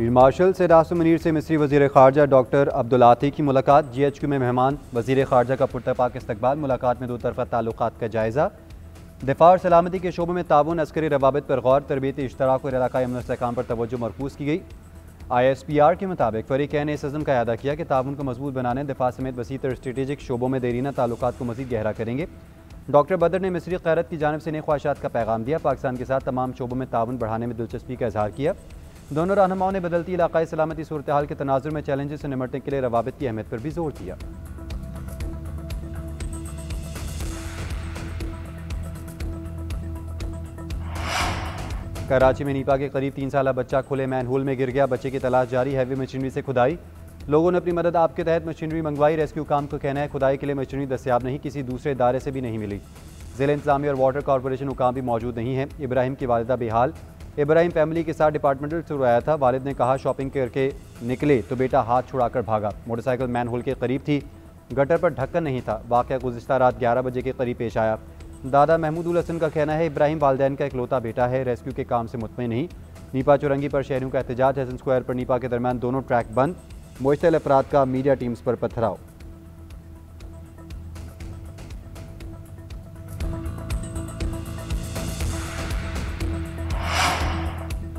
Field marshal Syed Asim Munir से मिस्री वज़ीर ख़ारजा डॉक्टर अब्दुल आती की मुलाकात। GHQ में मेहमान वज़ीर ख़ारजा का पुरतपाक इस्तकबाल। मुलाकात में दो तरफ़ा ताल्लुकात का जायज़ा। दिफा और सलामती के शोबों में ताउन, अस्करी रवाबित पर गौर, तरबियती इश्तराक और इलाकाई अमन इस्तेहकाम पर तवज्जो मरकूज़ की गई। ISPR के मुताबिक फ़रीक़ैन ने इस अज़्म का अदा किया कि ताउन को मजबूत बनाने, दिफा समेत वसीतर स्ट्रेटेजिक शोबों में देरीना ताल्लुकात को मज़ीद गहरा करेंगे। डॉक्टर बदर ने मिस्री क़यादत की जानिब से नई ख्वाहिशात का पैगाम दिया। पाकिस्तान के साथ तमाम शोबों में ताउन बढ़ाने में दिलचस्पी का इजहार किया। दोनों रहनुमाओं ने बदलती इलाकाई सलामती सूरत हाल के तनाजुर में चैलेंजेस से निपटने के लिए रवाबित की अहमियत पर भी जोर दिया। कराची में नीपा के करीब 3 साला बच्चा खुले मैनहोल में गिर गया। बच्चे की तलाश जारी। हैवी मशीनरी से खुदाई। लोगों ने अपनी मदद आप के तहत मशीनरी मंगवाई। रेस्क्यू काम का कहना है खुदाई के लिए मशीनरी दस्तियाब नहीं, किसी दूसरे इदारे से भी नहीं मिली। ज़िला इंतजामी और वाटर कॉरपोरेशन हुकाम भी मौजूद नहीं है। इब्राहिम की वालिदा बेहाल। इब्राहिम फैमिली के साथ डिपार्टमेंटल टूर आया था। वालिद ने कहा शॉपिंग करके निकले तो बेटा हाथ छुड़ाकर भागा। मोटरसाइकिल मैनहोल के करीब थी, गटर पर ढक्कन नहीं था। वाक़या गुज़िश्ता रात 11 बजे के करीब पेश आया। दादा महमूदुल हसन का कहना है इब्राहिम वालिदैन का इकलौता बेटा है, रेस्क्यू के काम से मुतमईन नहीं। नीपा चौरंगी पर शहरियों का एहतजाज। हसन स्क्वायर पर नीपा के दरमियान दोनों ट्रैक बंद। मुश्तल अफराद का मीडिया टीम्स पर पथराव।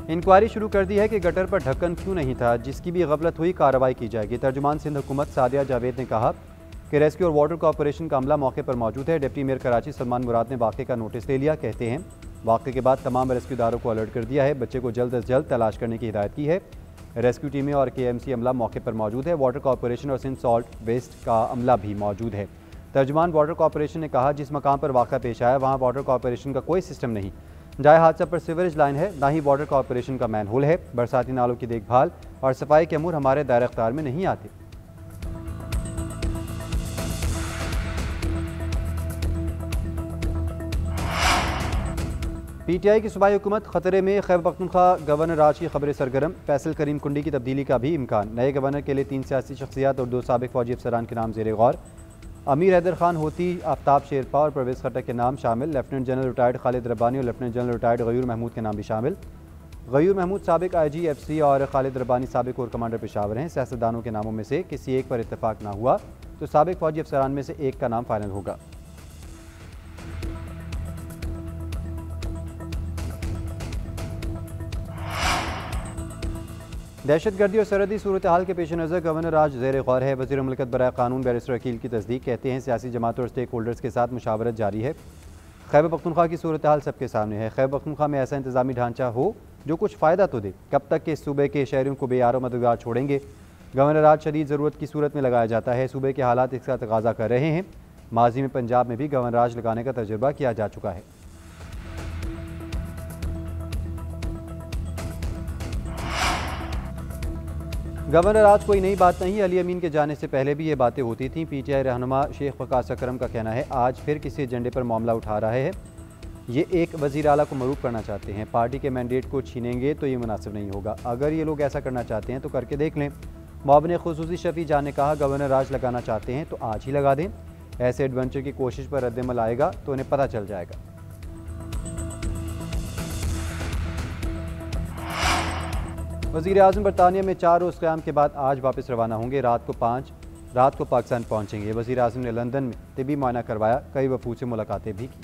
इंक्वायरी शुरू कर दी है कि गटर पर ढक्कन क्यों नहीं था। जिसकी भी गफलत हुई कार्रवाई की जाएगी। तर्जुमान सिंध हुकूमत सादिया जावेद ने कहा कि रेस्क्यू और वाटर कॉरपोरेशन का अमला मौके पर मौजूद है। डिप्टी मेयर कराची सलमान मुराद ने वाक़े का नोटिस ले लिया। कहते हैं वाक़े के बाद तमाम रेस्क्यूदारों को अलर्ट कर दिया है। बच्चे को जल्द अज जल्द तलाश करने की हिदायत की है। रेस्क्यू टीमें और KMC अमला मौके पर मौजूद है। वाटर कॉरपोरेशन और सिंध सॉल्ट वेस्ट का अमला भी मौजूद है। तर्जुमान वाटर कॉरपोरेशन ने कहा जिस मकाम पर वाक़ा पेश आया वहाँ वाटर कॉरपोरेशन का कोई सिस्टम नहीं। जाए हादसा पर सीवरेज लाइन है, ना ही वाटर कॉरपोरेशन का मैनहोल है। बरसाती नालों की देखभाल और सफाई के अमूर हमारे दायरे इख्तियार में नहीं आते। PTI की सूबाई हुकूमत खतरे में। खैबर पख्तूनख्वा गवर्नर राज की खबरें सरगर्म। फैसल करीम कुंडी की तब्दीली का भी इम्कान। नए गवर्नर के लिए 3 सियासी शख्सियात और 2 साबिक फौजी अफसरान के नाम ज़ेर गौर। अमीर हैदर खान होती, आफ्ताब शेरपा और परवेज़ खट्टक के नाम शामिल। Lieutenant general retired Khalid Rabbani और lieutenant general retired Ghayur Mahmood के नाम भी शामिल। गयूर महमूद साबिक IG FC और खालिद रब्बानी साबिक कोर कमांडर पेशावर हैं। सियासतदानों के नामों में से किसी एक पर इत्तेफाक ना हुआ तो साबिक फौजी अफसरान में से एक का नाम फाइनल होगा। दहशतगर्दी और सरहदी सूरत हाल के पेश नज़र गवर्नर राज ज़ेर गौर है। वज़ीर मुमलिकत बराए कानून बैरिस्टर अकील की तस्दीक। कहते हैं सियासी जमातों और स्टेक होल्डर्स के साथ मुशावरत जारी है। खैबर पख्तूनख्वा की सूरत हाल सबके सामने है। खैबर पख्तूनख्वा में ऐसा इंतजामी ढांचा हो जो कुछ फ़ायदा तो दे। कब तक के इस सूबे के शहरियों को बेयारो मददगार छोड़ेंगे। गवर्नर राज शदीद ज़रूरत की सूरत में लगाया जाता है। सूबे के हालात इसका तकाजा कर रहे हैं। माजी में पंजाब में भी गवर्नर राज लगाने का तजुर्बा किया जा चुका है। गवर्नर राज कोई नई बात नहीं। अली अमीन के जाने से पहले भी ये बातें होती थीं। PTI रहनुमा शेख वकास अकरम का कहना है आज फिर किसी एजेंडे पर मामला उठा रहे हैं। ये एक वज़ीर आला को मरूब करना चाहते हैं। पार्टी के मैंडेट को छीनेंगे तो ये मुनासिब नहीं होगा। अगर ये लोग ऐसा करना चाहते हैं तो करके देख लें। मुआविन खुसूसी शफी जान ने कहा गवर्नर राज लगाना चाहते हैं तो आज ही लगा दें। ऐसे एडवेंचर की कोशिश पर रद्दमल आएगा तो उन्हें पता चल जाएगा। वज़ीर आज़म बरतानिया में 4 रोज़ क़याम के बाद आज वापस रवाना होंगे। रात को पाकिस्तान पहुँचेंगे। वज़ीर आज़म ने लंदन में तिबी मुआयना करवाया। कई वफूद से मुलाकातें भी की।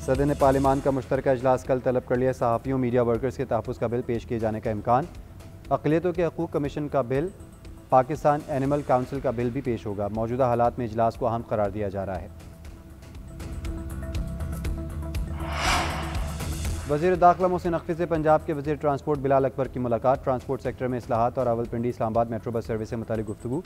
सदर ने पार्लियामान का मुश्तरका इजलास कल तलब कर लिया। सहाफ़ियों मीडिया वर्कर्स के तहफ़्फ़ुज़ का बिल पेश किए जाने का इम्कान। अक़लियतों के हकूक़ कमीशन का बिल, पाकिस्तान एनिमल काउंसिल का बिल भी पेश होगा। मौजूदा हालात में इजलास को अहम करार दिया जा रहा है। वज़ीर दाखिला मोहसिन नकवी से पंजाब के वज़ीर ट्रांसपोर्ट बिलाल अकबर की मुलाकात। ट्रांसपोर्ट सेक्टर में इस्लाहात और Rawalpindi Islamabad metro bus service से मुतालिक गुफ्तगू।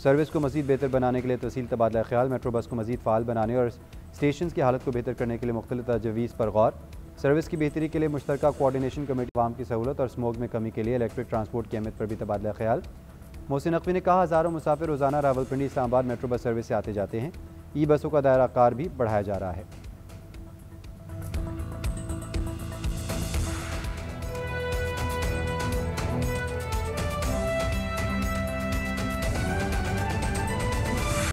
सर्विस को मज़ीद बेहतर बनाने के लिए तफसील तबादला ख्याल। मेट्रो बस को मज़ीद फ़ाल बनाने और स्टेशन की हालत को बेहतर करने के लिए मुख्तलिफ तजवीज़ पर गौर। सर्विस की बेहतरी के लिए मुश्तरका कोऑर्डिनेशन कमेटी, आवाम की सहूलत और स्मोक में कमी के लिए इलेक्ट्रिक ट्रांसपोर्ट की अहमियत पर भी तबादला ख्याल। मोहसिन नकवी ने कहा हज़ारों मुसाफिर रोज़ाना Rawalpindi Islamabad metro bus service से आते जाते हैं। ई बसों का दायरा कार भी बढ़ाया जा रहा है।